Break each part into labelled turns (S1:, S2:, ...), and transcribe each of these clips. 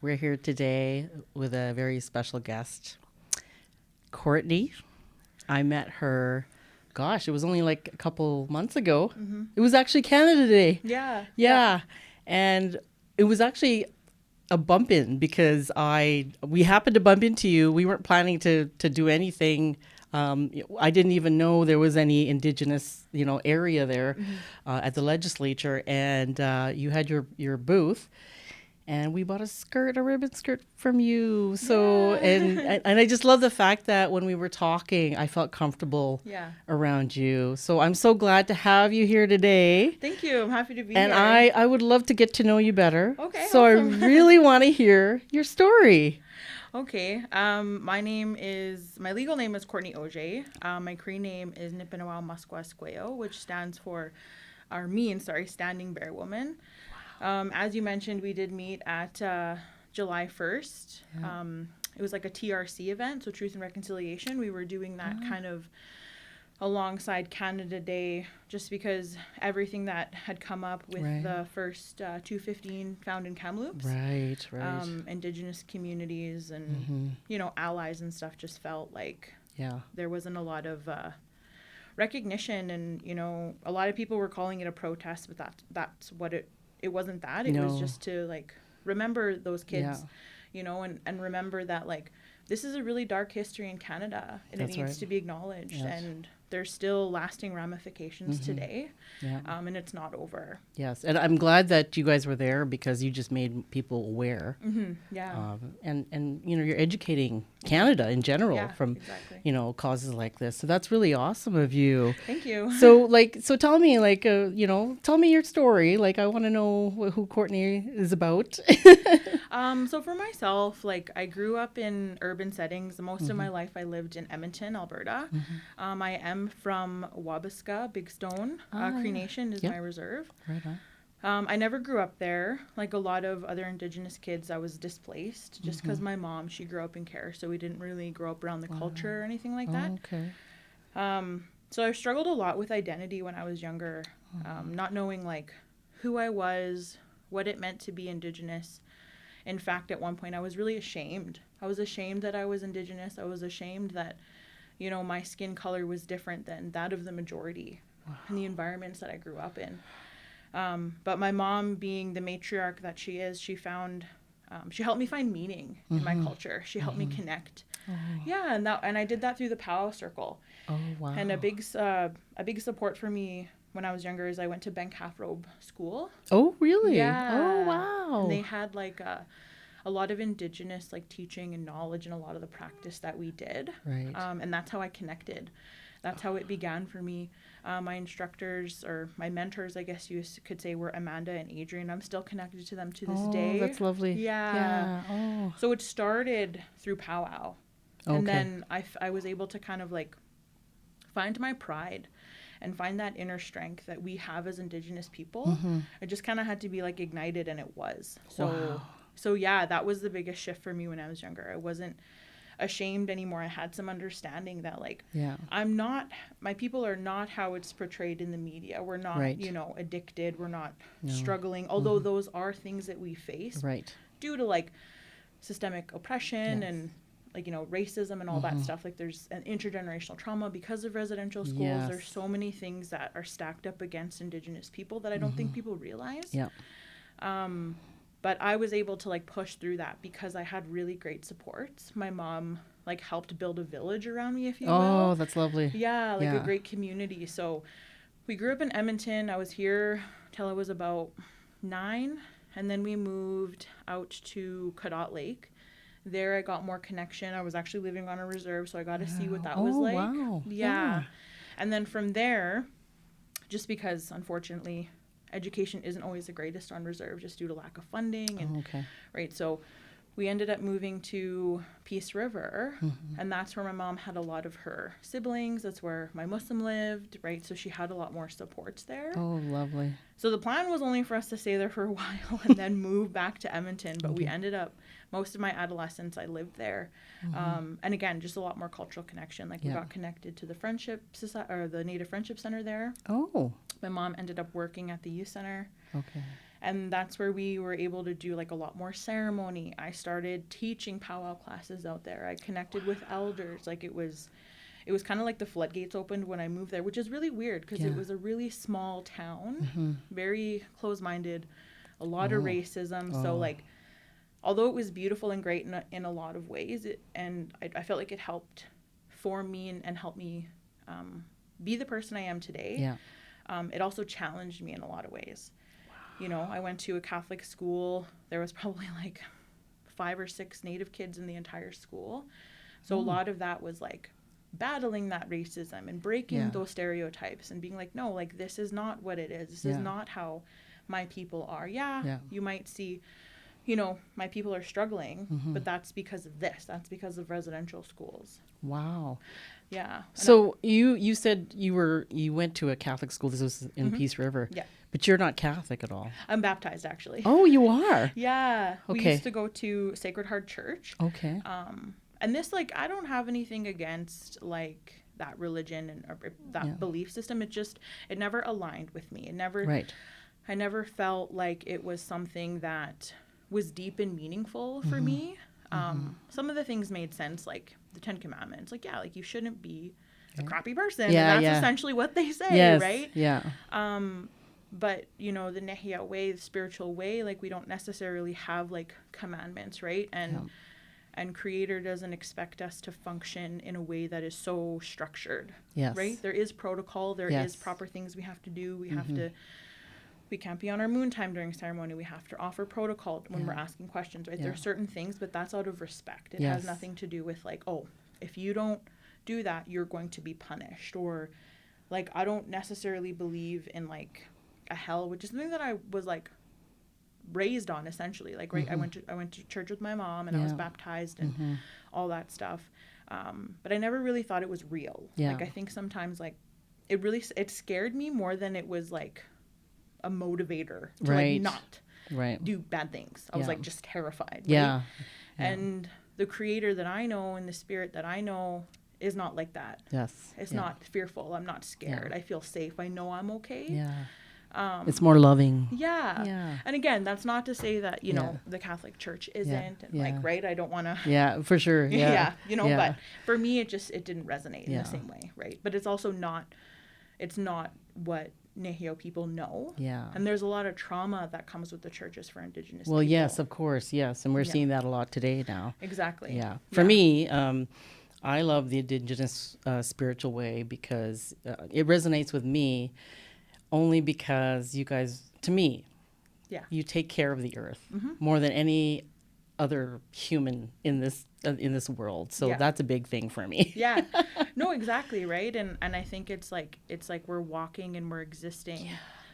S1: We're here today with a very special guest, Courtney. I met her, gosh, it was only like a couple months ago.
S2: Mm-hmm.
S1: It was actually Canada Day.
S2: Yeah.
S1: Yeah. And it was actually a bump in because we happened to bump into you. We weren't planning to do anything. I didn't even know there was any Indigenous, area there at the legislature. And you had your booth. And we bought a ribbon skirt from you. So,
S2: Yeah.
S1: and I just love the fact that when we were talking, I felt comfortable
S2: Yeah.
S1: around you. So I'm so glad to have you here today.
S2: Thank you. I'm happy to be
S1: And
S2: here.
S1: I would love to get to know you better.
S2: Okay,
S1: So
S2: awesome.
S1: I really want to hear your story.
S2: Okay. My legal name is Courtney Oj. My Cree name is Nipinawao Musquasqueo, which means Standing Bear Woman. As you mentioned, we did meet at July 1st.
S1: Yeah.
S2: It was like a TRC event, so Truth and Reconciliation. We were doing that kind of alongside Canada Day, just because everything that had come up with the first 215 found in Kamloops.
S1: Right.
S2: Indigenous communities and, allies and stuff just felt like there wasn't a lot of recognition. And, a lot of people were calling it a protest, but that's what it wasn't that. It was just to, like, remember those kids, and remember that, like, this is a really dark history in Canada, and it needs to be acknowledged.
S1: Yes.
S2: And there's still lasting ramifications today, and it's not over.
S1: Yes, and I'm glad that you guys were there because you just made people aware.
S2: Yeah.
S1: And you're educating Canada in general from,
S2: exactly.
S1: Causes like this. So that's really awesome of you.
S2: Thank you.
S1: So tell me, tell me your story. Like, I want to know who Courtney is about.
S2: So for myself, like, I grew up in urban settings. Most of my life I lived in Edmonton, Alberta. I am from Wabasca, Big Stone. Cree Nation is my reserve.
S1: Right on.
S2: I never grew up there. Like a lot of other Indigenous kids, I was displaced just because my mom, she grew up in care, so we didn't really grow up around the culture or anything like that.
S1: Okay.
S2: So I struggled a lot with identity when I was younger, not knowing, like, who I was, what it meant to be Indigenous. In fact, at one point, I was really ashamed. I was ashamed that I was Indigenous. I was ashamed that, my skin color was different than that of the majority in the environments that I grew up in. But my mom, being the matriarch that she is, she helped me find meaning in my culture. She helped me connect. Yeah, and I did that through the powwow circle.
S1: Oh, wow.
S2: And a big support for me when I was younger is I went to Ben Cathrobe School.
S1: Oh, really?
S2: Yeah.
S1: Oh, wow.
S2: And they had like a lot of Indigenous like teaching and knowledge and a lot of the practice that we did.
S1: Right.
S2: And that's how I connected. That's how it began for me. My instructors, or my mentors, I guess you could say, were Amanda and Adrian. I'm still connected to them to this day.
S1: Oh, that's lovely.
S2: Yeah.
S1: Oh.
S2: So it started through powwow.
S1: Okay.
S2: And then I was able to kind of like find my pride and find that inner strength that we have as Indigenous people. It just kind of had to be like ignited, and it was. So yeah, that was the biggest shift for me when I was younger. I wasn't ashamed anymore. I had some understanding that, like, my people are not how it's portrayed in the media. We're not, addicted. We're not struggling. Although those are things that we face due to like systemic oppression and like, racism and all that stuff. Like, there's an intergenerational trauma because of residential schools.
S1: Yes.
S2: There's so many things that are stacked up against Indigenous people that I don't think people realize.
S1: Yeah.
S2: But I was able to like push through that because I had really great supports. My mom like helped build a village around me, if you will.
S1: Oh, that's lovely.
S2: Yeah, like a great community. So we grew up in Edmonton. I was here till I was about 9, and then we moved out to Cadott Lake. There I got more connection. I was actually living on a reserve, so I got to see what that was like.
S1: Wow.
S2: Yeah. And then from there, just because unfortunately education isn't always the greatest on reserve just due to lack of funding and right, so we ended up moving to Peace River, and that's where my mom had a lot of her siblings. That's where my Muslim lived, right? So she had a lot more supports there.
S1: Oh, lovely.
S2: So the plan was only for us to stay there for a while and then move back to Edmonton, but we ended up, most of my adolescence I lived there. And again, just a lot more cultural connection. Like, we got connected to the Friendship Society, or the Native Friendship Center there.
S1: Oh.
S2: My mom ended up working at the youth center.
S1: Okay.
S2: And that's where we were able to do like a lot more ceremony. I started teaching powwow classes out there. I connected with elders. Like it was kind of like the floodgates opened when I moved there, which is really weird because it was a really small town, very closed-minded, a lot of racism. So like, although it was beautiful and great in a lot of ways, and I felt like it helped form me and help me be the person I am today.
S1: Yeah.
S2: It also challenged me in a lot of ways. You know, I went to a Catholic school. There was probably like 5 or 6 Native kids in the entire school. So a lot of that was like battling that racism and breaking those stereotypes and being like, no, like this is not what it is. This is not how my people are. Yeah, you might see, you know, my people are struggling, but that's because of this. That's because of residential schools.
S1: Wow.
S2: Yeah.
S1: So you said you went to a Catholic school. This was in Peace River.
S2: Yeah.
S1: But you're not Catholic at all.
S2: I'm baptized, actually.
S1: Oh, you are?
S2: Yeah.
S1: Okay.
S2: We used to go to Sacred Heart Church.
S1: Okay.
S2: And this, like, I don't have anything against, like, that religion and or that belief system. It never aligned with me. I never felt like it was something that was deep and meaningful for me. Some of the things made sense, like the 10 Commandments. Like, yeah, like you shouldn't be a crappy person.
S1: Yeah,
S2: and that's essentially what they say,
S1: yes,
S2: right?
S1: Yeah.
S2: But, you know, the Nehiyah way, the spiritual way, like we don't necessarily have like commandments, right? And Creator doesn't expect us to function in a way that is so structured,
S1: Yes.
S2: right? There is protocol. There is proper things we have to do. We can't be on our moon time during ceremony. We have to offer protocol when we're asking questions, right? There are certain things, but that's out of respect. It has nothing to do with like, oh, if you don't do that, you're going to be punished. Or like, I don't necessarily believe in like a hell, which is something that I was like raised on essentially. Like, right, I went to church with my mom and I was baptized and all that stuff. But I never really thought it was real.
S1: Yeah.
S2: Like, I think sometimes like it scared me more than it was like a motivator to like not do bad things. I was like just terrified. Right? And the Creator that I know and the Spirit that I know is not like that.
S1: Yes.
S2: It's not fearful. I'm not scared. I feel safe. I know I'm okay.
S1: Yeah. It's more loving.
S2: Yeah. And again, that's not to say that, you know, the Catholic Church isn't and like, right. I don't want to.
S1: Yeah, for sure. Yeah.
S2: You know, but for me, it didn't resonate in the same way. Right. But it's also it's not what Nehiyah people know.
S1: Yeah.
S2: And there's a lot of trauma that comes with the churches for Indigenous
S1: well,
S2: people.
S1: yes, of course. Yes. And we're seeing that a lot today now.
S2: Exactly.
S1: Yeah. For me, I love the Indigenous spiritual way because it resonates with me only because you guys, to me, you take care of the earth more than any other human in this world. So that's a big thing for me.
S2: Yeah. No, exactly, right? And I think it's like we're walking and we're existing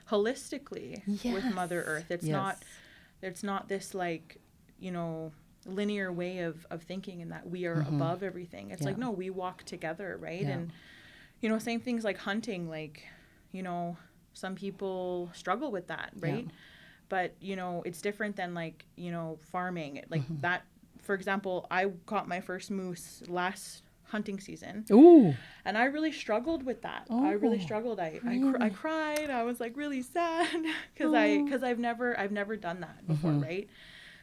S2: holistically with Mother Earth. It's not this like, you know, linear way of thinking and that we are above everything. It's like, no, we walk together, right? And, you know, same things like hunting, like, you know, some people struggle with that, right? But, you know, it's different than like, you know, farming. Like that, for example, I caught my first moose last hunting season.
S1: Ooh.
S2: And I really struggled with that. I really struggled. I cried. I was like really sad because I've never done that before, right?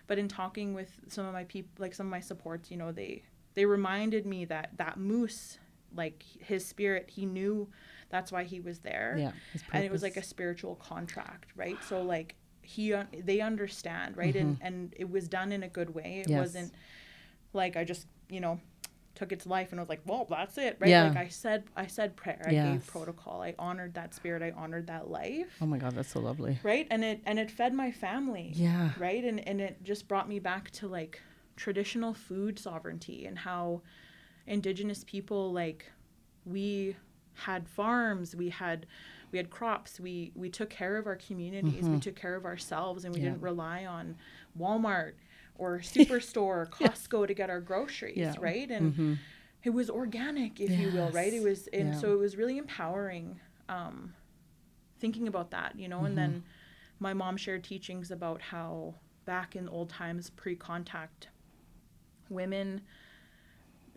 S2: But in talking with some of my people, like some of my supports, you know, they reminded me that moose, like his spirit, he knew that's why he was there.
S1: Yeah.
S2: And it was like a spiritual contract, right? So like they understand, right? And it was done in a good way. It wasn't like I just, you know, took its life and I was like, well, that's it, right? Like I said prayer. I gave protocol. I honored that spirit. I honored that life.
S1: Oh my God, that's so lovely.
S2: Right? And it fed my family.
S1: Yeah.
S2: Right? And it just brought me back to like traditional food sovereignty and how Indigenous people, like, we had farms, we had crops, we took care of our communities, we took care of ourselves, and we didn't rely on Walmart or Superstore or Costco to get our groceries, right? And it was organic, if you will, right? It was, and so it was really empowering thinking about that, you know. And then my mom shared teachings about how back in old times, pre-contact, women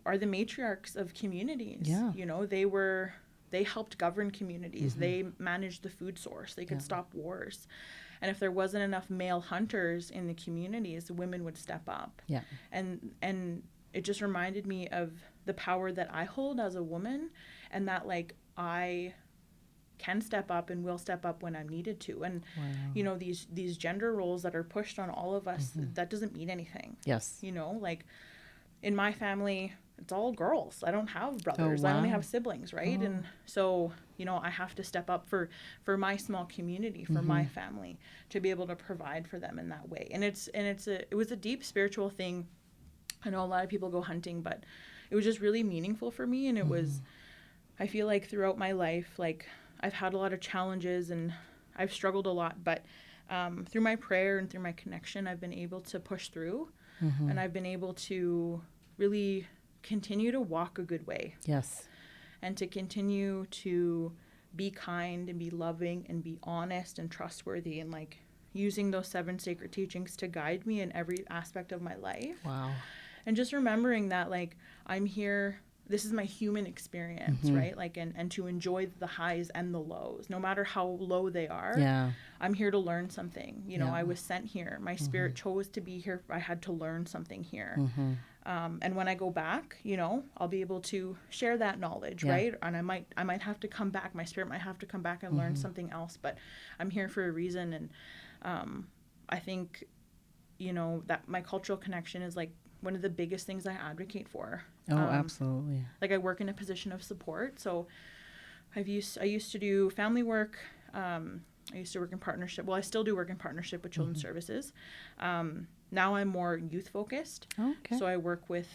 S2: are the matriarchs of communities. You know, they were they helped govern communities. They managed the food source. They could stop wars. And if there wasn't enough male hunters in the communities, women would step up.
S1: Yeah.
S2: And it just reminded me of the power that I hold as a woman, and that like I can step up and will step up when I'm needed to. And you know, these gender roles that are pushed on all of us, that doesn't mean anything.
S1: Yes.
S2: You know, like in my family, it's all girls. I don't have brothers. I only have siblings, right? And so, you know, I have to step up for my small community, for my family, to be able to provide for them in that way. And it was a deep spiritual thing. I know a lot of people go hunting, but it was just really meaningful for me. And it was, I feel like throughout my life, like I've had a lot of challenges and I've struggled a lot, but through my prayer and through my connection, I've been able to push through, and I've been able to really continue to walk a good way.
S1: Yes.
S2: And to continue to be kind and be loving and be honest and trustworthy, and like using those 7 sacred teachings to guide me in every aspect of my life.
S1: Wow.
S2: And just remembering that like I'm here, this is my human experience, right? Like, and to enjoy the highs and the lows, no matter how low they are.
S1: Yeah.
S2: I'm here to learn something. You know, I was sent here. My spirit chose to be here. I had to learn something here. And when I go back, you know, I'll be able to share that knowledge, right? And I might have to come back. My spirit might have to come back and learn something else, but I'm here for a reason. And I think, you know, that my cultural connection is like one of the biggest things I advocate for.
S1: Oh, absolutely.
S2: Like I work in a position of support. So I used to do family work. I used to work in partnership. Well, I still do work in partnership with Children's Services. Now I'm more youth focused.
S1: Okay.
S2: So I work with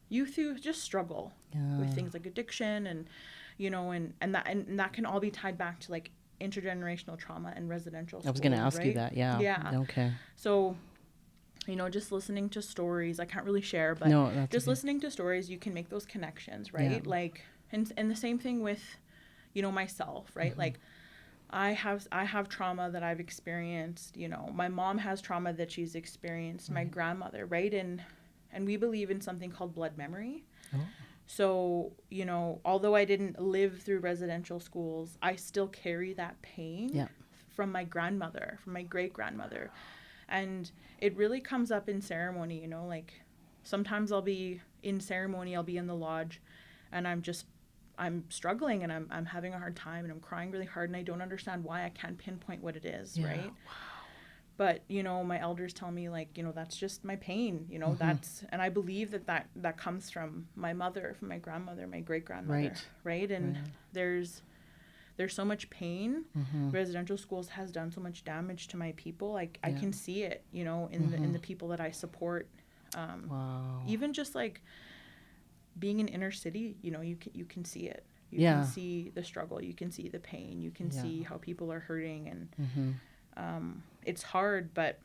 S2: youth who just struggle with things like addiction, and you know, and that can all be tied back to like intergenerational trauma and residential schools.
S1: I was going to ask you
S2: right?
S1: that. Yeah.
S2: Yeah.
S1: Okay.
S2: So, you know, just listening to stories, I can't really share, but just listening to stories, you can make those connections, right? Yeah. Like, and the same thing with, you know, myself, right? Like, I have trauma that I've experienced, you know, my mom has trauma that she's experienced, my grandmother, right? And we believe in something called blood memory. Oh. So, you know, although I didn't live through residential schools, I still carry that pain from my grandmother, from my great-grandmother. And it really comes up in ceremony, you know, like sometimes I'll be in ceremony, I'll be in the lodge, and I'm struggling, and I'm having a hard time, and I'm crying really hard, and I don't understand why. I can't pinpoint what it is, right? Wow. But, you know, my elders tell me, like, you know, that's just my pain, you know, and I believe that comes from my mother, from my grandmother, my great-grandmother, right? And there's so much pain. Residential schools has done so much damage to my people. Like, I can see it, you know, in the people that I support. Wow. Even just, like, being in inner city, you know, you can see it. You can see the struggle. You can see the pain. You can see how people are hurting. And it's hard, but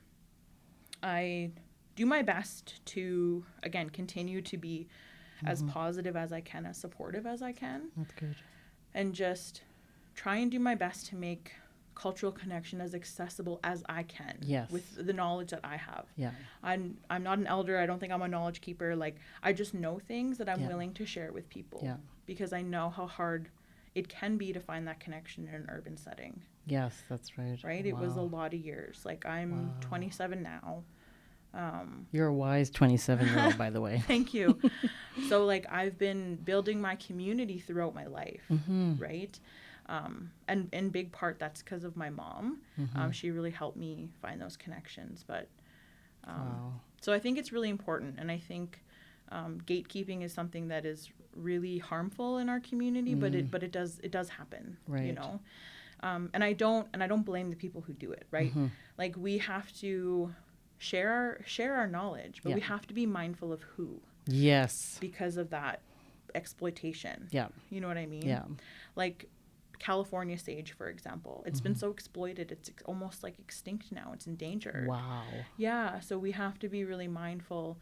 S2: I do my best to, again, continue to be as positive as I can, as supportive as I can.
S1: That's good. And
S2: just try and do my best to make cultural connection as accessible as I can with the knowledge that I have. Yeah. I'm not an elder. I don't think I'm a knowledge keeper. Like, I just know things that I'm willing to share with people because I know how hard it can be to find that connection in an urban setting.
S1: Yes, that's right.
S2: Right? Wow. It was a lot of years. Like, I'm 27 now.
S1: You're a wise 27-year-old, by the way.
S2: Thank you. So, like, I've been building my community throughout my life, right? And in big part, that's because of my mom. She really helped me find those connections. But so I think it's really important. And I think gatekeeping is something that is really harmful in our community, but it does happen, right. You know? And I don't blame the people who do it, right? Like, we have to share our knowledge, but we have to be mindful of who.
S1: Yes.
S2: Because of that exploitation.
S1: Yeah.
S2: You know what I mean?
S1: Yeah.
S2: Like California sage, for example. It's been so exploited. It's almost like extinct now. It's endangered.
S1: Wow.
S2: Yeah. So we have to be really mindful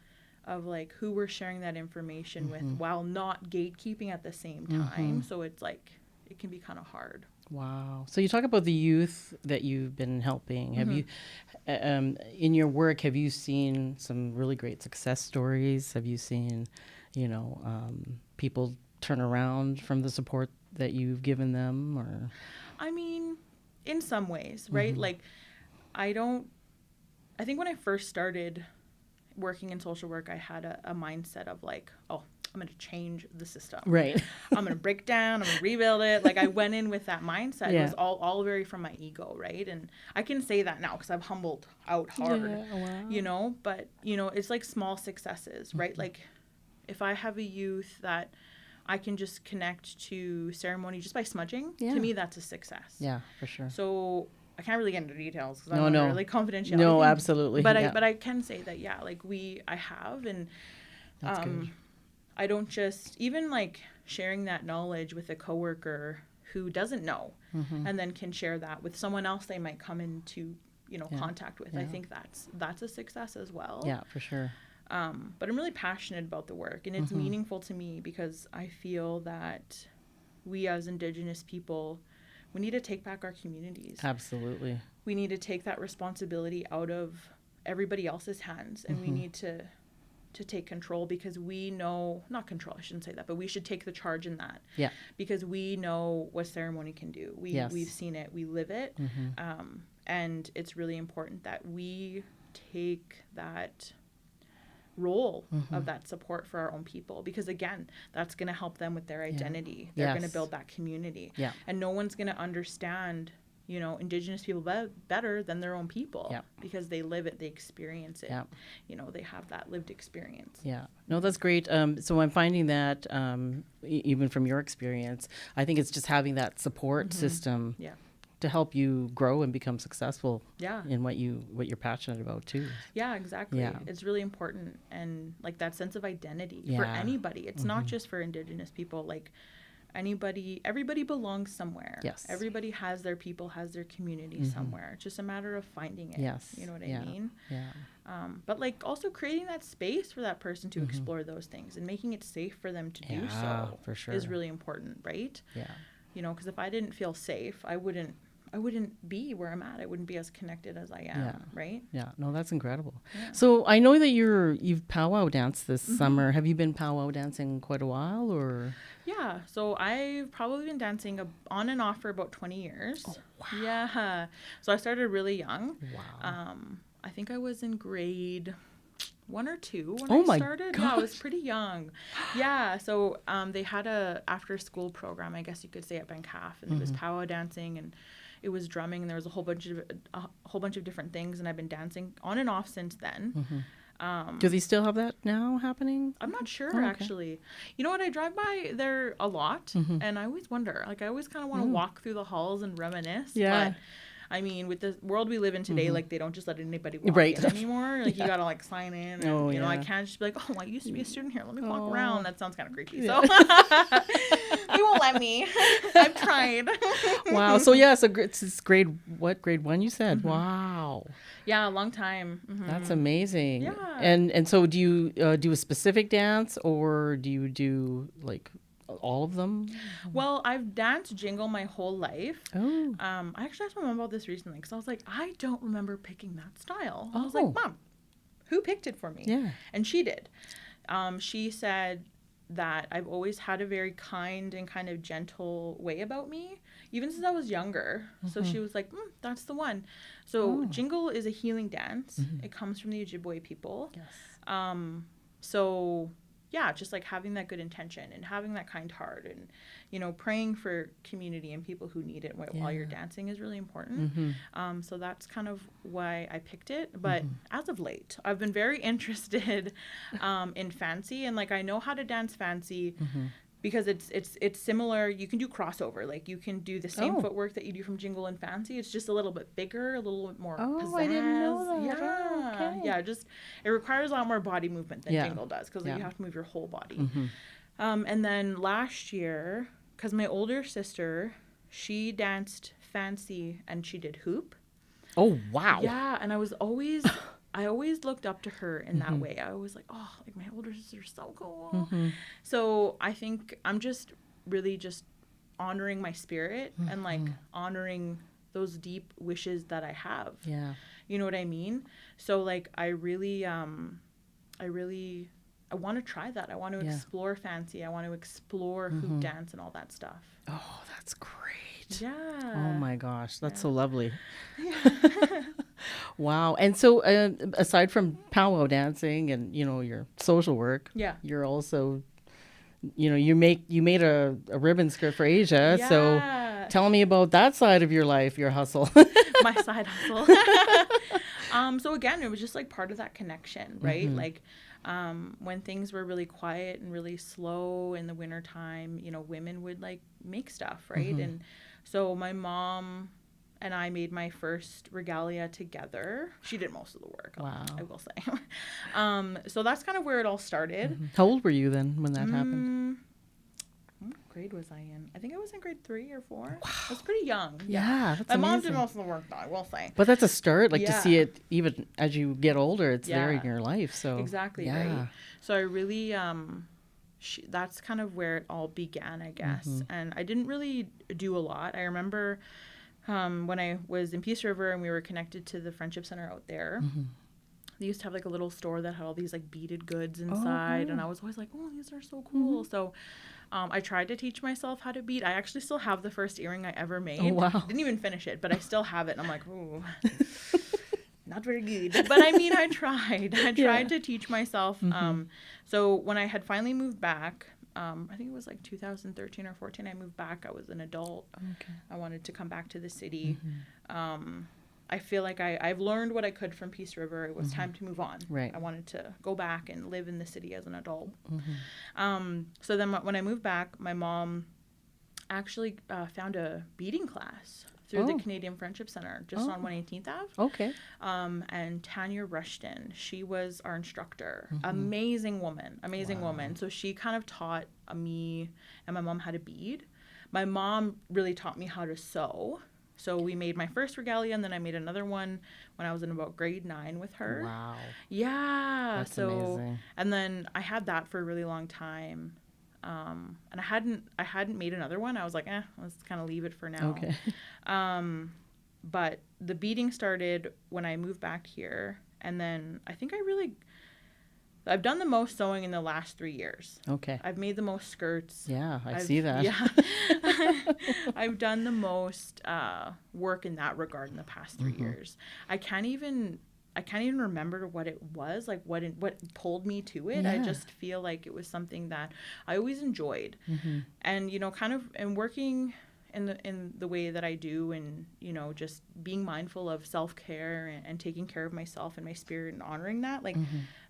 S2: of like who we're sharing that information with while not gatekeeping at the same time. So it's like, it can be kind of hard.
S1: Wow. So you talk about the youth that you've been helping. Have you, in your work, have you seen some really great success stories? Have you seen, you know, people turn around from the support that you've given them, or?
S2: I mean, in some ways, right?
S1: Mm-hmm.
S2: Like, I think when I first started working in social work, I had a mindset of like, oh, I'm going to change the system.
S1: Right.
S2: I'm going to break down. I'm going to rebuild it. Like, I went in with that mindset.
S1: Yeah.
S2: It was all very from my ego, right? And I can say that now because I've humbled out hard,
S1: Yeah, wow.
S2: you know? But, you know, it's like small successes, right? Like, if I have a youth that I can just connect to ceremony just by smudging,
S1: Yeah.
S2: to me, that's a success.
S1: Yeah, for sure.
S2: So I can't really get into details because
S1: No,
S2: I'm
S1: no.
S2: really confidentiality.
S1: No, absolutely.
S2: But
S1: Yeah.
S2: I can say that, yeah, like I have, and
S1: That's good.
S2: I don't just, even like sharing that knowledge with a coworker who doesn't know,
S1: Mm-hmm.
S2: and then can share that with someone else they might come into, you know,
S1: Yeah.
S2: contact with.
S1: Yeah.
S2: I think that's a success as well.
S1: Yeah, for sure.
S2: But I'm really passionate about the work, and it's meaningful to me because I feel that we as Indigenous people, we need to take back our communities.
S1: Absolutely.
S2: We need to take that responsibility out of everybody else's hands, and we need to take control, because we know, not control, I shouldn't say that, but we should take the charge in that.
S1: Yeah.
S2: Because we know what ceremony can do. We've seen it, we live it. And it's really important that we take that role of that support for our own people, because again, that's going to help them with their identity. They're going to build that community.
S1: Yeah.
S2: And no one's going to understand, you know, Indigenous people better than their own people, because they live it, they experience it. You know, they have that lived experience.
S1: Yeah. No, that's great. So I'm finding that even from your experience, I think it's just having that support system to help you grow and become successful in what you're passionate about too.
S2: Yeah, exactly.
S1: Yeah.
S2: It's really important, and like that sense of identity for anybody. It's not just for Indigenous people. Like everybody belongs somewhere.
S1: Yes.
S2: Everybody has their people, has their community somewhere. It's just a matter of finding it.
S1: Yes.
S2: You know what I mean?
S1: Yeah.
S2: But like also creating that space for that person to explore those things and making it safe for them to do so
S1: for sure.
S2: is really important, right?
S1: Yeah.
S2: You know, because if I didn't feel safe, I wouldn't be where I'm at. I wouldn't be as connected as I am, right?
S1: Yeah. No, that's incredible.
S2: Yeah.
S1: So I know that you've powwow danced this summer. Have you been powwow dancing quite a while, or?
S2: Yeah. So I've probably been dancing on and off for about 20 years.
S1: Oh, wow.
S2: Yeah. So I started really young.
S1: Wow.
S2: I think I was in grade 1 or 2 when I started.
S1: Gosh.
S2: Yeah, I was pretty young. Yeah. So they had a after school program, I guess you could say, at Bencalf, and it was powwow dancing, and it was drumming, and there was a whole bunch of different things, and I've been dancing on and off since then.
S1: Do they still have that now happening?
S2: I'm not sure, actually. You know what? I drive by there a lot, and I always wonder. Like, I always kind of want to walk through the halls and reminisce.
S1: Yeah.
S2: But I mean, with the world we live in today, like, they don't just let anybody walk
S1: Right.
S2: in anymore. Like, you got to, like, sign in. And, you know, I
S1: yeah.
S2: can't just be like, oh, I used to be a student here. Let me walk
S1: Oh.
S2: around. That sounds kind of creepy.
S1: Yeah.
S2: So they won't let me. I've tried.
S1: Wow. So yeah, so it's grade 1 you said? Wow.
S2: Yeah, a long time.
S1: That's amazing.
S2: Yeah.
S1: And so do you do a specific dance, or do you do like all of them?
S2: Well, I've danced jingle my whole life.
S1: Oh.
S2: I actually asked my mom about this recently, because I was like, I don't remember picking that style. I was like,
S1: Oh.
S2: Mom, who picked it for me?
S1: Yeah.
S2: And she did. She said that I've always had a very kind and kind of gentle way about me, even since I was younger. So she was like, that's the one. So jingle is a healing dance. It comes from the Ojibwe people.
S1: Yes.
S2: So yeah, just like having that good intention and having that kind heart, and, you know, praying for community and people who need it while you're dancing is really important. So that's kind of why I picked it. But as of late, I've been very interested in fancy, and like I know how to dance fancy. Because it's similar. You can do crossover. Like, you can do the same footwork that you do from jingle and fancy. It's just a little bit bigger, a little bit more pizzazz.
S1: I didn't know that.
S2: Yeah,
S1: Oh, okay.
S2: yeah. Just it requires a lot more body movement than jingle does, because you have to move your whole body. And then last year, because my older sister, she danced fancy and she did hoop.
S1: Oh, wow.
S2: Yeah, and I always looked up to her in that way. I was like, oh, like my older sister's so cool. So I think I'm just really just honoring my spirit and like honoring those deep wishes that I have.
S1: Yeah.
S2: You know what I mean? So like I really I want to try that. I want to explore fancy. I want to explore hoop dance and all that stuff.
S1: Oh, that's great.
S2: Yeah.
S1: Oh my gosh, that's so lovely.
S2: Yeah.
S1: Wow. And so aside from powwow dancing and, you know, your social work,
S2: Yeah.
S1: you're also, you know, you made a ribbon skirt for Asia.
S2: Yeah.
S1: So tell me about that side of your life, your hustle.
S2: My side hustle. So again, it was just like part of that connection, right? Like when things were really quiet and really slow in the wintertime, you know, women would like make stuff, right? And so my mom and I made my first regalia together. She did most of the work,
S1: Wow.
S2: I will say. So that's kind of where it all started.
S1: How old were you then when that happened?
S2: What grade was I in? I think I was in grade 3 or 4. Wow. I was pretty young.
S1: Yeah, that's
S2: my
S1: amazing.
S2: mom did most of the work, though, I will say.
S1: But that's a start, like to
S2: Yeah.
S1: see it even as you get older, it's there in
S2: Yeah.
S1: your life. So
S2: Exactly, right? So I really, that's kind of where it all began, I guess. And I didn't really do a lot. I remember when I was in Peace River and we were connected to the Friendship Center out there. They used to have like a little store that had all these like beaded goods inside, and I was always like, oh, these are so cool. So I tried to teach myself how to bead. I actually still have the first earring I ever made.
S1: Oh, wow.
S2: Didn't even finish it, but I still have it. And I'm like, ooh, not very good. But I mean, I tried. I tried to teach myself. So when I had finally moved back, I think it was like 2013 or 14, I moved back. I was an adult.
S1: Okay.
S2: I wanted to come back to the city. I feel like I've learned what I could from Peace River. It was time to move on.
S1: Right.
S2: I wanted to go back and live in the city as an adult. So then when I moved back, my mom actually found a beading class through the Canadian Friendship Center just on 118th Ave.
S1: Okay.
S2: And Tanya Rushton, she was our instructor. Amazing woman. So she kind of taught me and my mom how to bead. My mom really taught me how to sew. So we made my first regalia, and then I made another one when I was in about grade 9 with her.
S1: Wow.
S2: Yeah.
S1: That's amazing.
S2: And then I had that for a really long time. And I hadn't made another one. I was like, let's kind of leave it for now.
S1: Okay.
S2: But the beading started when I moved back here, and then I think I've done the most sewing in the last 3 years.
S1: Okay.
S2: I've made the most skirts.
S1: Yeah, I see that.
S2: Yeah. I've done the most work in that regard in the past 3 years. I can't even remember what it was, like what pulled me to it.
S1: Yeah.
S2: I just feel like it was something that I always enjoyed. And, you know, kind of and working in the way that I do, and, you know, just being mindful of self-care and taking care of myself and my spirit and honoring that, like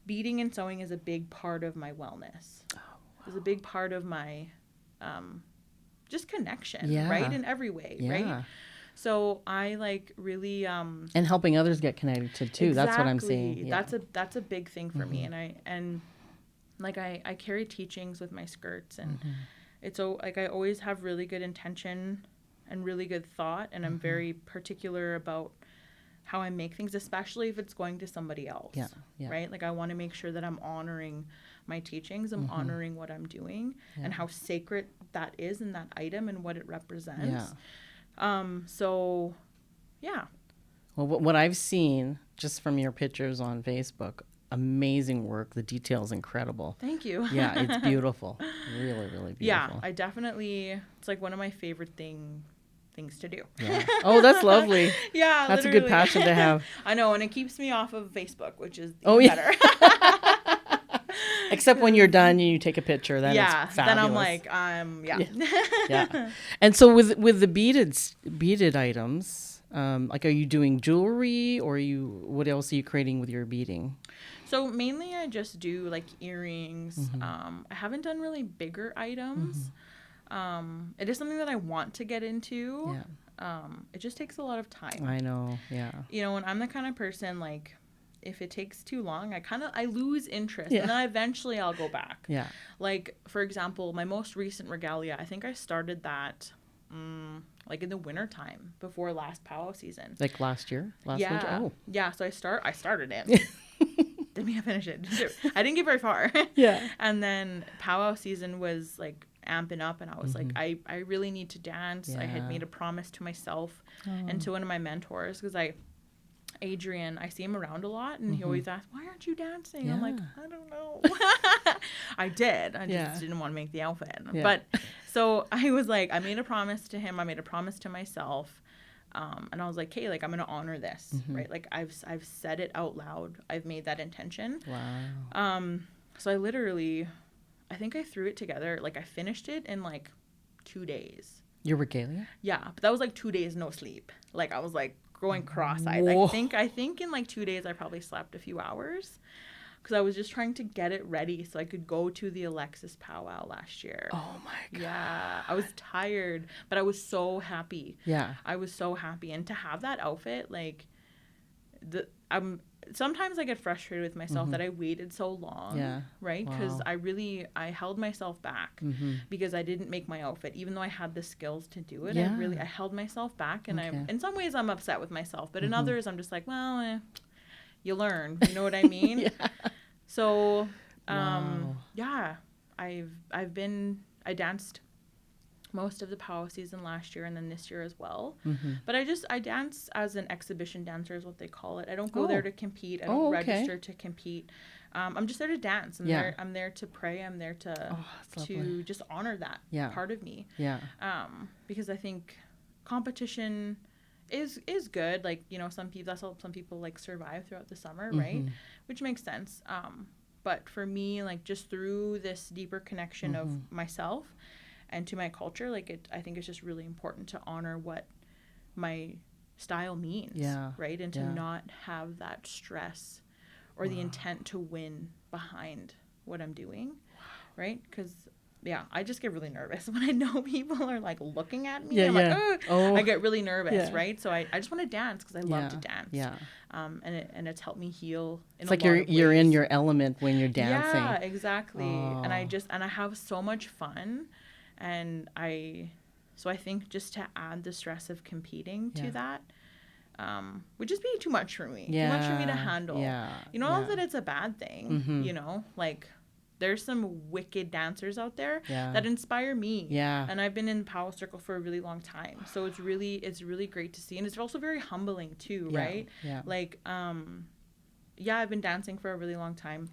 S2: beading and sewing is a big part of my wellness. Oh, wow. It's a big part of my just connection, right? In every way, right? So I like really
S1: and helping others get connected to too. Exactly. That's what I'm saying. Yeah.
S2: That's a big thing for me, and I carry teachings with my skirts, and it's like I always have really good intention and really good thought, and I'm very particular about how I make things, especially if it's going to somebody else. Yeah. Right? Like I want to make sure that I'm honoring my teachings, I'm honoring what I'm doing, and how sacred that is in that item and what it represents. So, yeah.
S1: Well, what I've seen just from your pictures on Facebook, amazing work. The detail's incredible.
S2: Thank you.
S1: Yeah, it's beautiful. Really, really beautiful.
S2: Yeah, it's like one of my favorite things to do.
S1: Yeah. Oh, that's lovely.
S2: Yeah,
S1: that's literally a good passion to have.
S2: I know, and it keeps me off of Facebook, which is better.
S1: Except when you're done and you take a picture, then it's fabulous.
S2: Then I'm like,
S1: yeah. And so with the beaded items, like, are you doing jewelry, or what else are you creating with your beading?
S2: So mainly I just do like earrings. I haven't done really bigger items. It is something that I want to get into. Yeah. It just takes a lot of time.
S1: I know. Yeah.
S2: You know, and I'm the kind of person, like, if it takes too long, I lose interest, and then eventually I'll go back. Yeah. Like, for example, my most recent regalia, I think I started that like in the winter time before last powwow season.
S1: Like last year? Winter? Oh.
S2: Yeah, so I started it. Didn't finish it. I didn't get very far. Yeah. And then powwow season was like amping up, and I was like, I really need to dance. I had made a promise to myself and to one of my mentors, because Adrian, I see him around a lot, and he always asks, "Why aren't you dancing?" I'm like, I don't know. I did. I just didn't want to make the outfit.
S1: Yeah.
S2: But so I was like, I made a promise to him. I made a promise to myself. And I was like, hey, like, I'm going to honor this, right? Like, I've said it out loud. I've made that intention.
S1: Wow.
S2: So I think I threw it together. Like, I finished it in like 2 days.
S1: Your regalia?
S2: Yeah. But that was like 2 days, no sleep. Like, I was like going cross-eyed.
S1: Whoa.
S2: I think in like 2 days, I probably slept a few hours because I was just trying to get it ready so I could go to the Alexis powwow last year.
S1: Oh my God.
S2: Yeah. I was tired, but I was so happy.
S1: Yeah.
S2: I was so happy. And to have that outfit, like, sometimes I get frustrated with myself that I waited so long.
S1: Yeah.
S2: Right? Because
S1: Wow.
S2: I held myself back because I didn't make my outfit. Even though I had the skills to do it,
S1: Yeah.
S2: I held myself back. And
S1: Okay.
S2: in some ways, I'm upset with myself. But in others, I'm just like, well, you learn. You know what I mean?
S1: Yeah.
S2: So,
S1: Wow.
S2: yeah, I danced most of the powwow season last year and then this year as well. But I dance as an exhibition dancer is what they call it. I don't go there to compete. I don't register to compete. I'm just there to dance. I'm there to pray. I'm there to just honor that part of me.
S1: Yeah.
S2: Because I think competition is good. Like, you know, some people like survive throughout the summer, right? Which makes sense. But for me, like, just through this deeper connection of myself and to my culture, like, I think it's just really important to honor what my style means, right? And to not have that stress or the intent to win behind what I'm doing, right? Because I just get really nervous when I know people are like looking at me. I'm like, I get really nervous, right? So I just want to dance because I love to dance. Yeah. And it's helped me heal.
S1: It's like you're in your element when you're dancing.
S2: Yeah, exactly. Oh. And I have so much fun, and I think just to add the stress of competing to that. Would just be too much for me. Too much for me to handle. Yeah. You know, not that it's a bad thing. You know, like, there's some wicked dancers out there that inspire me. Yeah. And I've been in the powwow circle for a really long time. So it's really great to see. And it's also very humbling too, right? Yeah. Like, I've been dancing for a really long time.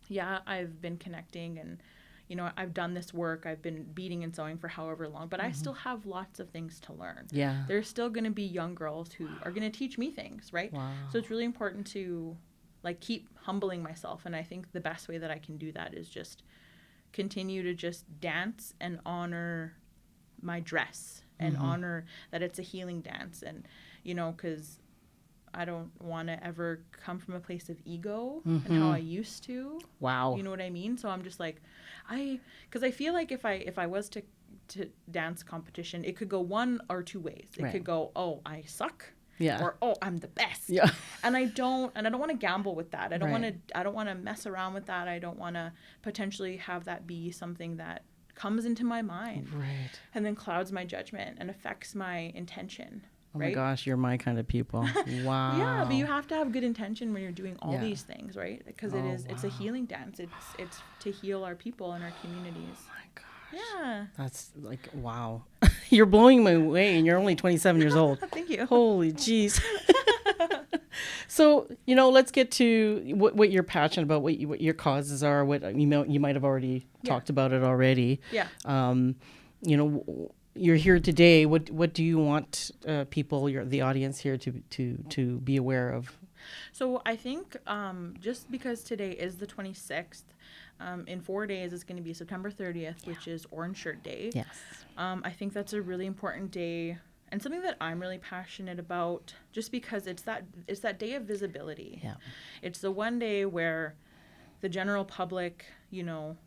S2: Yeah, I've been connecting and, you know, I've done this work. I've been beading and sewing for however long, but I still have lots of things to learn. Yeah. There's still going to be young girls who are going to teach me things, right? Wow. So it's really important to, like, keep humbling myself. And I think the best way that I can do that is just continue to just dance and honor my dress and honor that it's a healing dance. And, you know, because I don't want to ever come from a place of ego and how I used to. Wow. You know what I mean? So I'm just like, because I feel like if I was to dance competition, it could go one or two ways. It could go, oh, I suck. Yeah. Or, oh, I'm the best. Yeah. And I don't want to gamble with that. I don't want to mess around with that. I don't want to potentially have that be something that comes into my mind. Right. And then clouds my judgment and affects my intention.
S1: Oh my gosh, you're my kind of people. Wow.
S2: Yeah, but you have to have good intention when you're doing all these things, right? Because it's a healing dance. It's to heal our people and our communities.
S1: Oh my gosh.
S2: Yeah.
S1: That's like, wow. You're blowing me away, and you're only 27 years old.
S2: Thank you.
S1: Holy jeez. So, you know, let's get to what you're passionate about, what your causes are, what you might have already talked about it already. Yeah. You know, you're here today. What do you want people, the audience here to be aware of?
S2: So I think just because today is the 26th, in 4 days it's going to be September 30th, which is Orange Shirt Day. Yes. I think that's a really important day and something that I'm really passionate about, just because it's that day of visibility. Yeah. It's the one day where the general public, you know,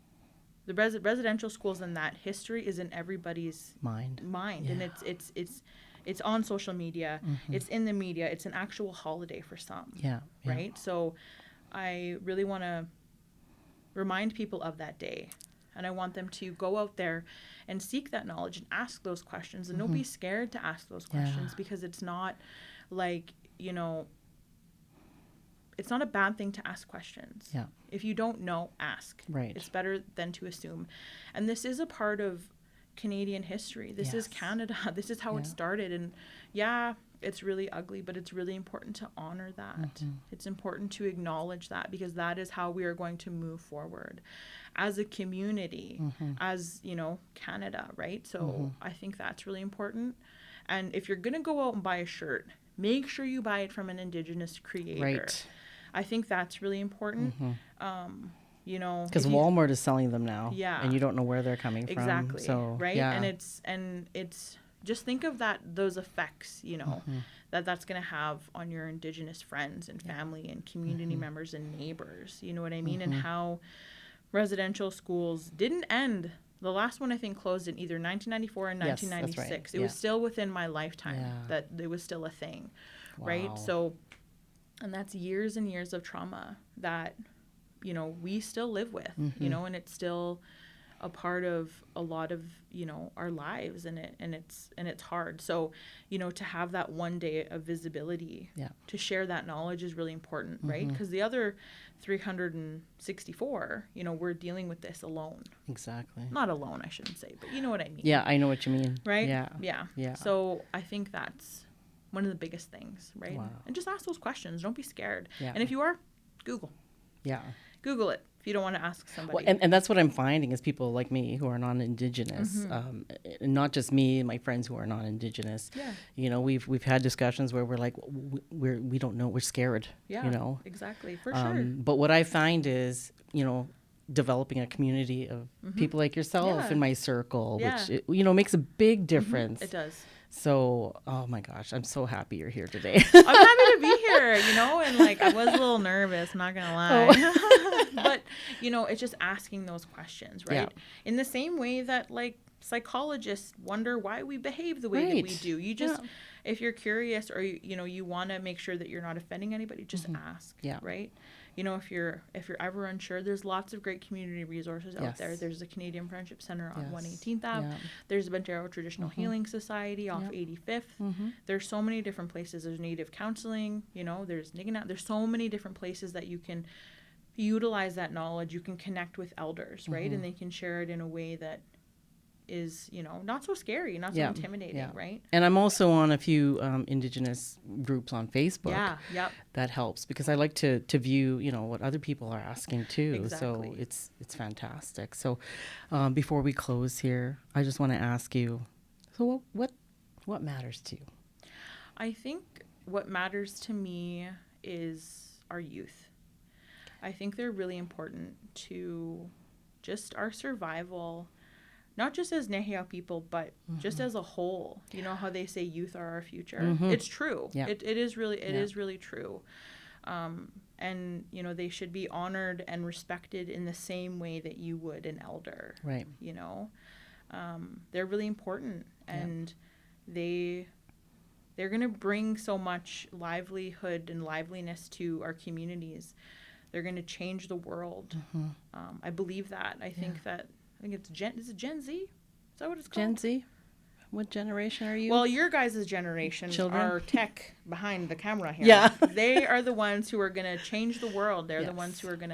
S2: the residential schools, and that history is in everybody's mind. Yeah. And it's on social media. It's in the media. It's an actual holiday for some. Yeah. Right. So I really want to remind people of that day, and I want them to go out there and seek that knowledge and ask those questions, and don't be scared to ask those questions, because it's not like, you know, it's not a bad thing to ask questions. Yeah. If you don't know, ask. Right. It's better than to assume. And this is a part of Canadian history. This is Canada. This is how it started. And it's really ugly, but it's really important to honor that. It's important to acknowledge that, because that is how we are going to move forward as a community, as, you know, Canada, right? So I think that's really important. And if you're going to go out and buy a shirt, make sure you buy it from an Indigenous creator.
S1: Right.
S2: I think that's really important. You know,
S1: because Walmart is selling them now.
S2: Yeah.
S1: And you don't know where they're coming from.
S2: Exactly.
S1: So,
S2: right.
S1: yeah.
S2: And it's just think of those effects, you know, that's going to have on your Indigenous friends and family and community members and neighbors. You know what I mean? And how residential schools didn't end. The last one, I think, closed in either 1994 and 1996.
S1: That's right.
S2: It was still within my lifetime that it was still a thing, right? So, and that's years and years of trauma that, you know, we still live with, you know, and it's still a part of a lot of, you know, our lives, and it's hard. So, you know, to have that one day of visibility, to share that knowledge is really important, right? Because the other 364, you know, we're dealing with this alone.
S1: Exactly.
S2: Not alone, I shouldn't say, but you know what I mean.
S1: Yeah, I know what you mean.
S2: Right?
S1: Yeah.
S2: So I think that's one of the biggest things, right?
S1: Wow.
S2: And just ask those questions. Don't be scared.
S1: Yeah.
S2: And if you are, Google.
S1: Yeah.
S2: Google it if you don't want to ask somebody.
S1: Well, and that's what I'm finding is people like me who are non-Indigenous, not just me, my friends who are non-Indigenous.
S2: Yeah.
S1: You know, we've had discussions where we're like, we don't know, we're scared.
S2: Yeah.
S1: You know.
S2: Exactly, for sure.
S1: But what I find is, you know, developing a community of people like yourself in my circle, which you know makes a big difference.
S2: It does.
S1: So, oh my gosh, I'm so happy you're here today.
S2: I'm happy to be here, you know, and like I was a little nervous, I'm not gonna lie. But, you know, it's just asking those questions, right?
S1: Yeah.
S2: In the same way that like psychologists wonder why we behave the way that we do. You just, if you're curious or, you know, you want to make sure that you're not offending anybody, just ask, right? You know, if you're ever unsure, there's lots of great community resources out there. There's the Canadian Friendship Center on 118th Ave. There's the Bentaro Traditional Healing Society off 85th. There's so many different places. There's Native Counseling, you know, there's Niganat. There's so many different places that you can utilize that knowledge. You can connect with elders, right? And they can share it in a way that is, you know, not so scary, not so intimidating, right?
S1: And I'm also on a few Indigenous groups on Facebook. That helps because I like to view, you know, what other people are asking too.
S2: Exactly.
S1: So it's fantastic. So before we close here, I just want to ask you, so what matters to you?
S2: I think what matters to me is our youth. I think they're really important to just our survival, not just as Nehiyao people, but just as a whole. You know how they say youth are our future? It's true. It is really true. And, you know, they should be honored and respected in the same way that you would an elder.
S1: Right.
S2: You know? They're really important. And they're going to bring so much livelihood and liveliness to our communities. They're going to change the world. I believe that. I think it's is it Gen Z? Is that what it's called?
S1: Gen Z? What generation are you?
S2: Well, your guys' generation
S1: Children?
S2: are tech behind the camera here.
S1: Yeah.
S2: They are the ones who are going to change the world. They're the ones who are going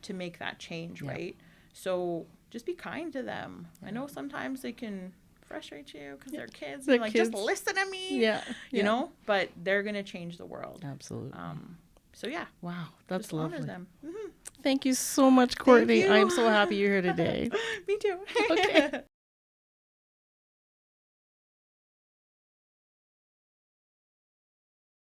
S2: to make that change, right? So just be kind to them. I know sometimes they can frustrate you because they're kids.
S1: They're
S2: and like,
S1: kids.
S2: just listen to me. You know? But they're going to change the world.
S1: Absolutely.
S2: So yeah.
S1: Wow, that's
S2: just
S1: lovely.
S2: honor them.
S1: Thank you so much, Courtney.
S2: you.
S1: I'm so happy you're here today.
S2: Me too.
S1: Okay.